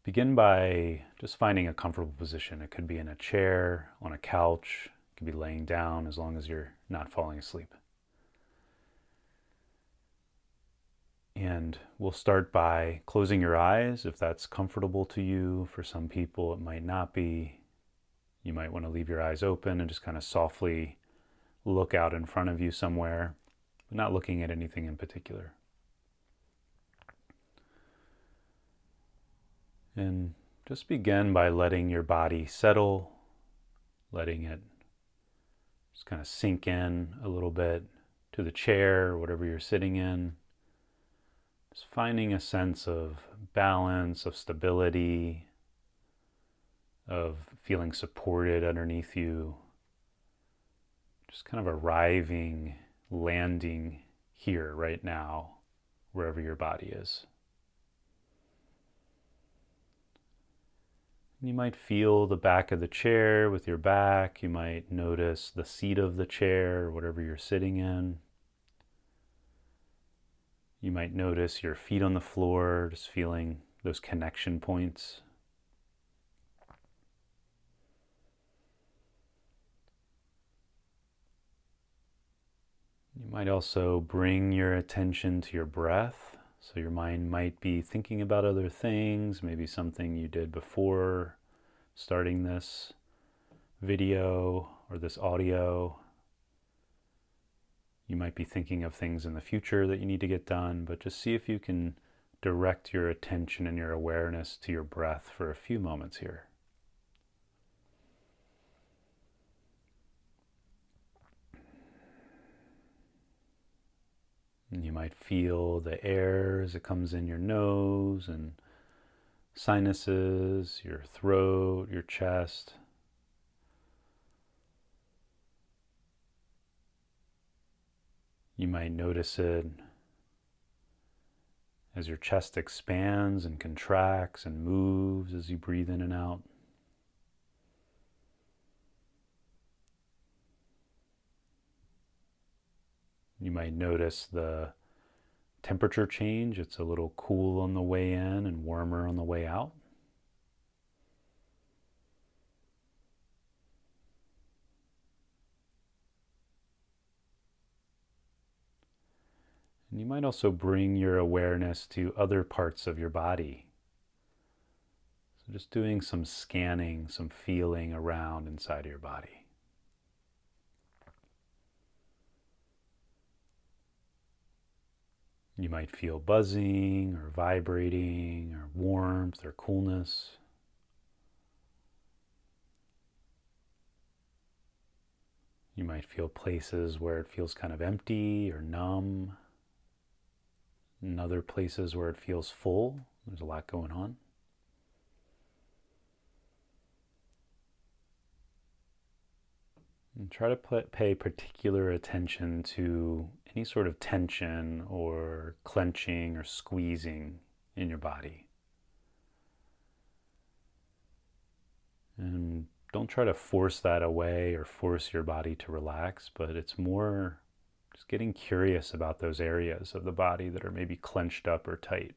Begin by just finding a comfortable position. It could be in a chair, on a couch, it could be laying down as long as you're not falling asleep. And we'll start by closing your eyes if that's comfortable to you. For some people, it might not be. You might want to leave your eyes open and just kind of softly look out in front of you somewhere, but not looking at anything in particular. And just begin by letting your body settle, letting it just kind of sink in a little bit to the chair or whatever you're sitting in. Just finding a sense of balance, of stability, of feeling supported underneath you. Just kind of arriving, landing here right now, wherever your body is. You might feel the back of the chair with your back. You might notice the seat of the chair, whatever you're sitting in. You might notice your feet on the floor, just feeling those connection points. You might also bring your attention to your breath. So your mind might be thinking about other things, maybe something you did before starting this video or this audio. You might be thinking of things in the future that you need to get done, but just see if you can direct your attention and your awareness to your breath for a few moments here. And you might feel the air as it comes in your nose and sinuses, your throat, your chest. You might notice it as your chest expands and contracts and moves as you breathe in and out. You might notice the temperature change. It's a little cool on the way in and warmer on the way out. And you might also bring your awareness to other parts of your body. So just doing some scanning, some feeling around inside of your body. You might feel buzzing or vibrating or warmth or coolness. You might feel places where it feels kind of empty or numb, and other places where it feels full. There's a lot going on. And try to pay particular attention to any sort of tension or clenching or squeezing in your body. And don't try to force that away or force your body to relax, but it's more just getting curious about those areas of the body that are maybe clenched up or tight.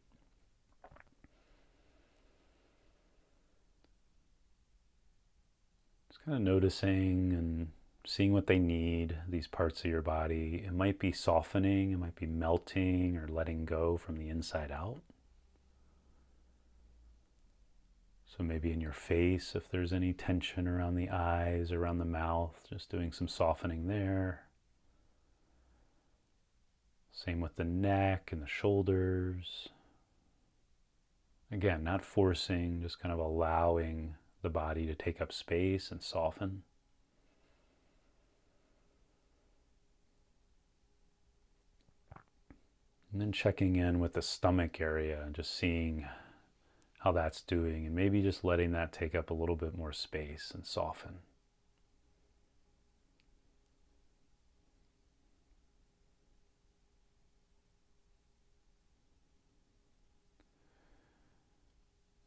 Just kind of noticing and seeing what they need, these parts of your body. It might be softening, it might be melting or letting go from the inside out. So maybe in your face, if there's any tension around the eyes, around the mouth, just doing some softening there. Same with the neck and the shoulders. Again, not forcing, just kind of allowing the body to take up space and soften. And then checking in with the stomach area and just seeing how that's doing, and maybe just letting that take up a little bit more space and soften.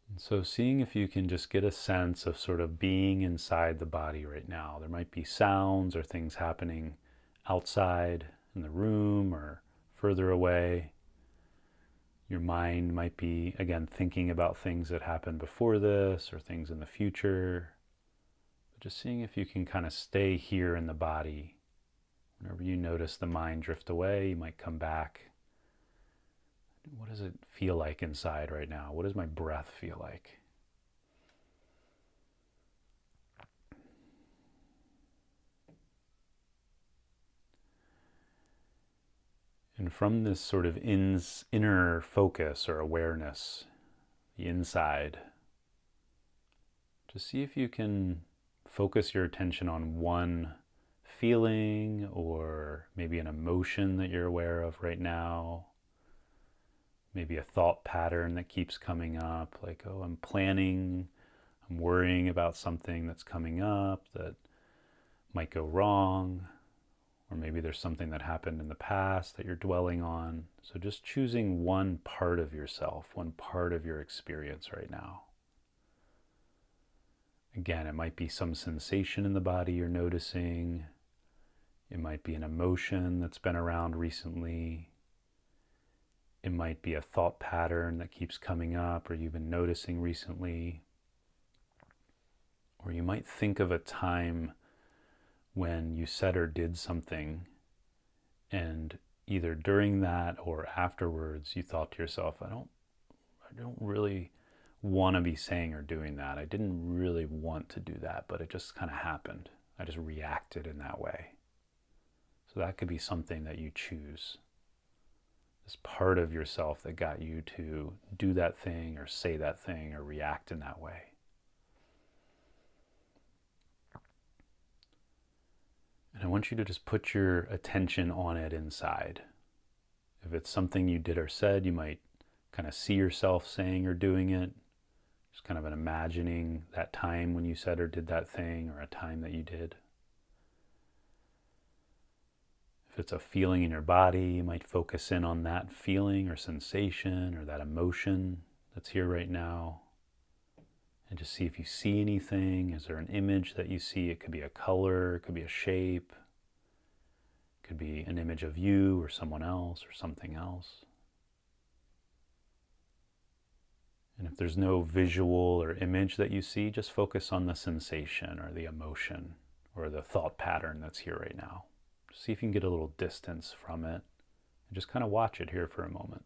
And so seeing if you can just get a sense of sort of being inside the body right now. There might be sounds or things happening outside in the room or further away. Your mind might be, again, thinking about things that happened before this or things in the future. But just seeing if you can kind of stay here in the body. Whenever you notice the mind drift away, you might come back. What does it feel like inside right now? What does my breath feel like? And from this sort of inner focus or awareness, the inside, just see if you can focus your attention on one feeling or maybe an emotion that you're aware of right now. Maybe a thought pattern that keeps coming up, like, oh, I'm worrying about something that's coming up that might go wrong. Or maybe there's something that happened in the past that you're dwelling on. So just choosing one part of yourself, one part of your experience right now. Again, it might be some sensation in the body you're noticing. It might be an emotion that's been around recently. It might be a thought pattern that keeps coming up or you've been noticing recently. Or you might think of a time when you said or did something, and either during that or afterwards you thought to yourself, I don't really want to be saying or doing that. I didn't really want to do that, but it just kind of happened. I just reacted in that way. So that could be something that you choose. This part of yourself that got you to do that thing or say that thing or react in that way. And I want you to just put your attention on it inside. If it's something you did or said, you might kind of see yourself saying or doing it. Just kind of an imagining that time when you said or did that thing, or a time that you did. If it's a feeling in your body, you might focus in on that feeling or sensation or that emotion that's here right now. And just see if you see anything. Is there an image that you see? It could be a color, it could be a shape, it could be an image of you or someone else or something else. And if there's no visual or image that you see, just focus on the sensation or the emotion or the thought pattern that's here right now. See if you can get a little distance from it and just kind of watch it here for a moment.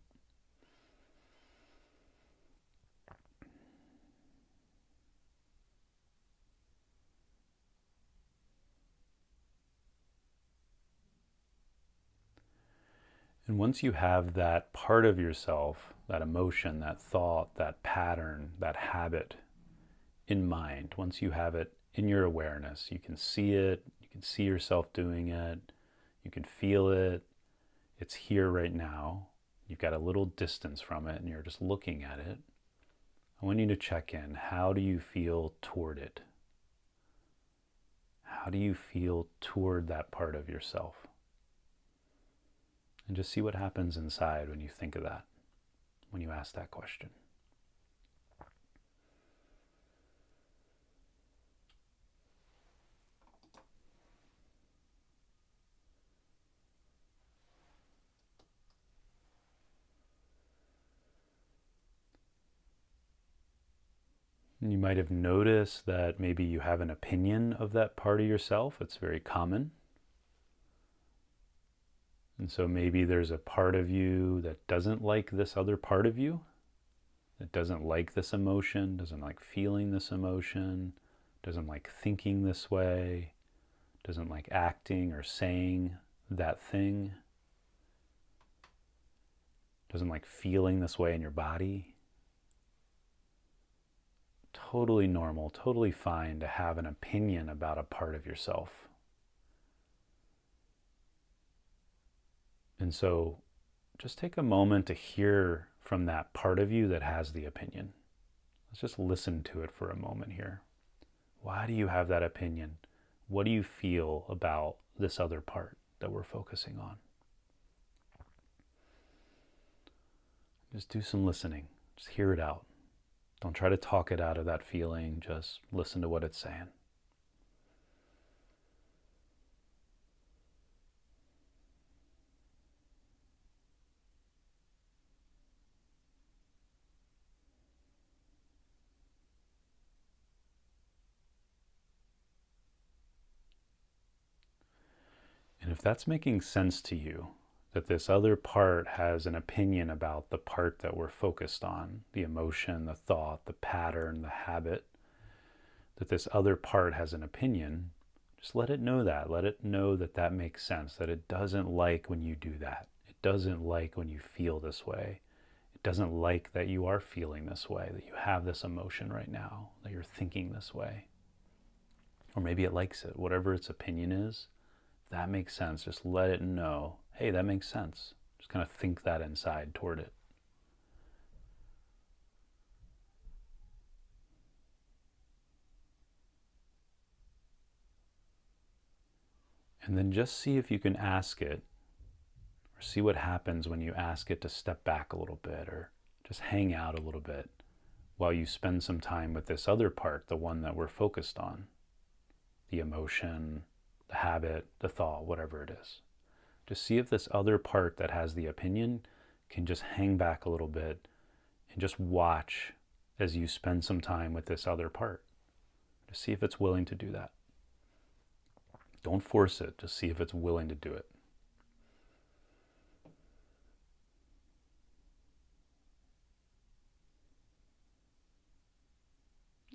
And once you have that part of yourself, that emotion, that thought, that pattern, that habit in mind, once you have it in your awareness, you can see it, you can see yourself doing it, you can feel it, it's here right now, you've got a little distance from it and you're just looking at it. I want you to check in. How do you feel toward it? How do you feel toward that part of yourself? And just see what happens inside when you think of that, when you ask that question. And you might have noticed that maybe you have an opinion of that part of yourself. It's very common. And so maybe there's a part of you that doesn't like this other part of you, that doesn't like this emotion, doesn't like feeling this emotion, doesn't like thinking this way, doesn't like acting or saying that thing, doesn't like feeling this way in your body. Totally normal, totally fine to have an opinion about a part of yourself. And so just take a moment to hear from that part of you that has the opinion. Let's just listen to it for a moment here. Why do you have that opinion? What do you feel about this other part that we're focusing on? Just do some listening. Just hear it out. Don't try to talk it out of that feeling. Just listen to what it's saying. if that's making sense to you, that this other part has an opinion about the part that we're focused on, the emotion, the thought, the pattern, the habit, that this other part has an opinion, just let it know that. Let it know that that makes sense, that it doesn't like when you do that. It doesn't like when you feel this way. It doesn't like that you are feeling this way, that you have this emotion right now, that you're thinking this way. Or maybe it likes it, whatever its opinion is. If that makes sense, just let it know, hey, that makes sense. Just kind of think that inside toward it. And then just see if you can ask it, or see what happens when you ask it to step back a little bit, or just hang out a little bit while you spend some time with this other part, the one that we're focused on, the emotion, the habit, the thought, whatever it is. Just see if this other part that has the opinion can just hang back a little bit and just watch as you spend some time with this other part. Just see if it's willing to do that. Don't force it, just see if it's willing to do it.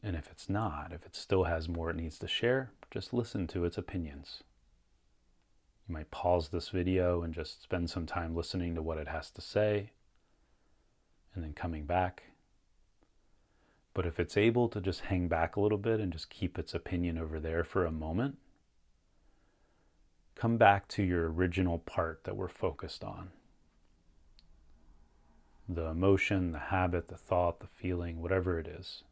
And if it's not, if it still has more it needs to share, just listen to its opinions. You might pause this video and just spend some time listening to what it has to say, and then coming back. But if it's able to just hang back a little bit and just keep its opinion over there for a moment, come back to your original part that we're focused on. The emotion, the habit, the thought, the feeling, whatever it is.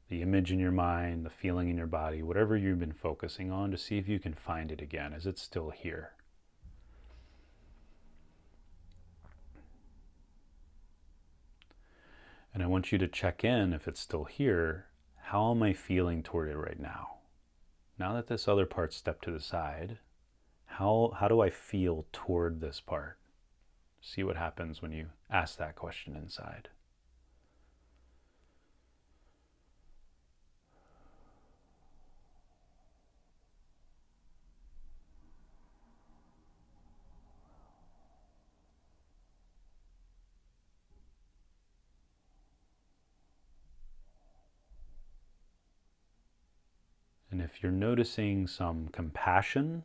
The image in your mind, the feeling in your body, whatever you've been focusing on, to see if you can find it again. Is it still here? And I want you to check in, if it's still here, how am I feeling toward it right now? Now that this other part stepped to the side, how do I feel toward this part? See what happens when you ask that question inside. And if you're noticing some compassion,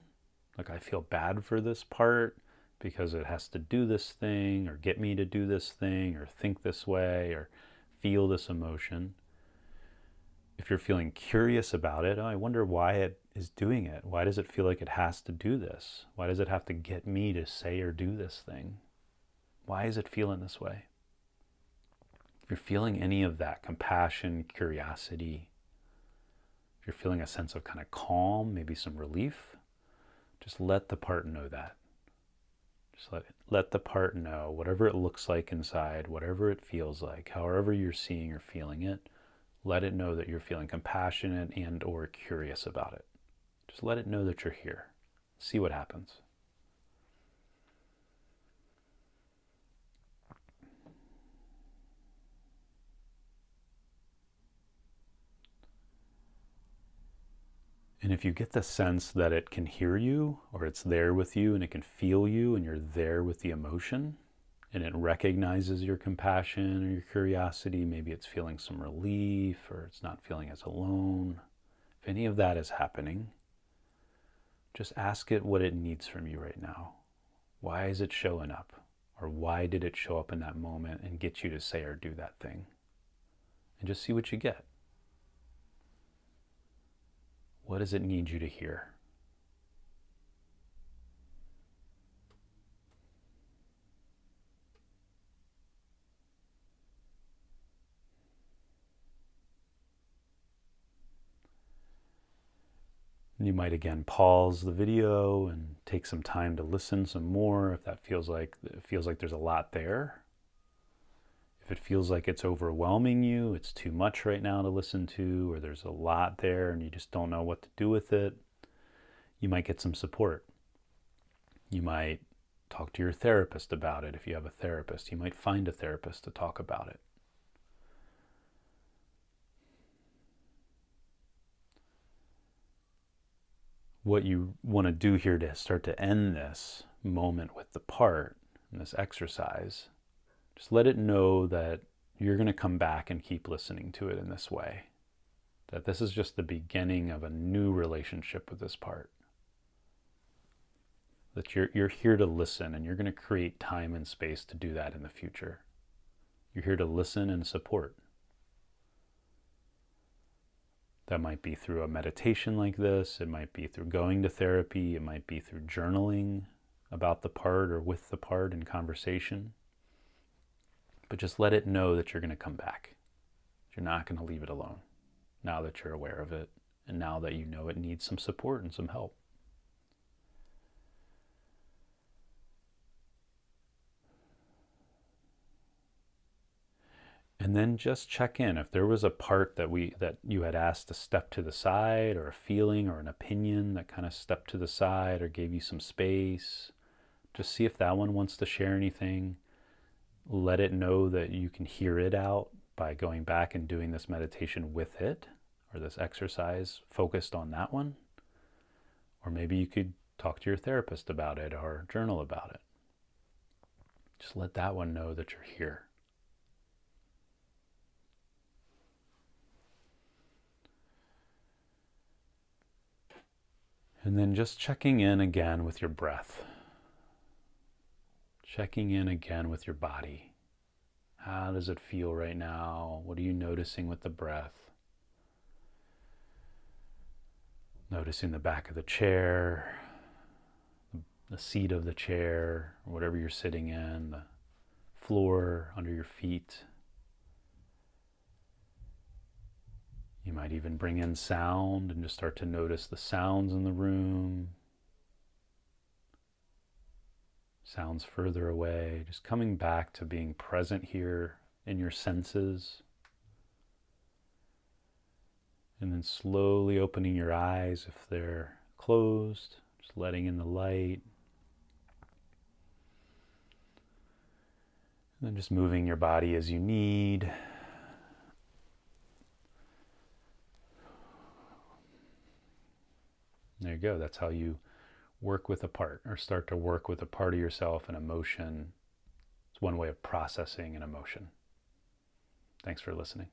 like I feel bad for this part because it has to do this thing or get me to do this thing or think this way or feel this emotion. If you're feeling curious about it, oh, I wonder why it is doing it. Why does it feel like it has to do this? Why does it have to get me to say or do this thing? Why is it feeling this way? If you're feeling any of that compassion, curiosity, if you're feeling a sense of kind of calm, maybe some relief, just let the part know that. Just let the part know, whatever it looks like inside, whatever it feels like, however you're seeing or feeling it, let it know that you're feeling compassionate and or curious about it. Just let it know that you're here. See what happens. And if you get the sense that it can hear you, or it's there with you and it can feel you and you're there with the emotion, and it recognizes your compassion or your curiosity, maybe it's feeling some relief or it's not feeling as alone. If any of that is happening, just ask it what it needs from you right now. Why is it showing up? Or why did it show up in that moment and get you to say or do that thing? And just see what you get. What does it need you to hear? You might again pause the video and take some time to listen some more if that feels like there's a lot there. If it feels like it's overwhelming you, it's too much right now to listen to, or there's a lot there and you just don't know what to do with it, you might get some support. You might talk to your therapist about it if you have a therapist. You might find a therapist to talk about it. what you want to do here to start to end this moment with the part in this exercise, just let it know that you're going to come back and keep listening to it in this way. That this is just the beginning of a new relationship with this part. That you're here to listen, and you're going to create time and space to do that in the future. You're here to listen and support. That might be through a meditation like this. It might be through going to therapy. It might be through journaling about the part or with the part in conversation. But just let it know that you're going to come back. You're not going to leave it alone now that you're aware of it, and now that you know it needs some support and some help. And then just check in. If there was a part that you had asked to step to the side, or a feeling or an opinion that kind of stepped to the side or gave you some space, just see if that one wants to share anything. Let it know that you can hear it out by going back and doing this meditation with it, or this exercise focused on that one. Or maybe you could talk to your therapist about it or journal about it. Just let that one know that you're here. And then just checking in again with your breath. Checking in again with your body. How does it feel right now? What are you noticing with the breath? Noticing the back of the chair, the seat of the chair, or whatever you're sitting in, the floor under your feet. You might even bring in sound and just start to notice the sounds in the room. Sounds further away, just coming back to being present here in your senses. And then slowly opening your eyes if they're closed, just letting in the light. And then just moving your body as you need. There you go. That's how you work with a part, or start to work with a part of yourself, an emotion. It's one way of processing an emotion. Thanks for listening.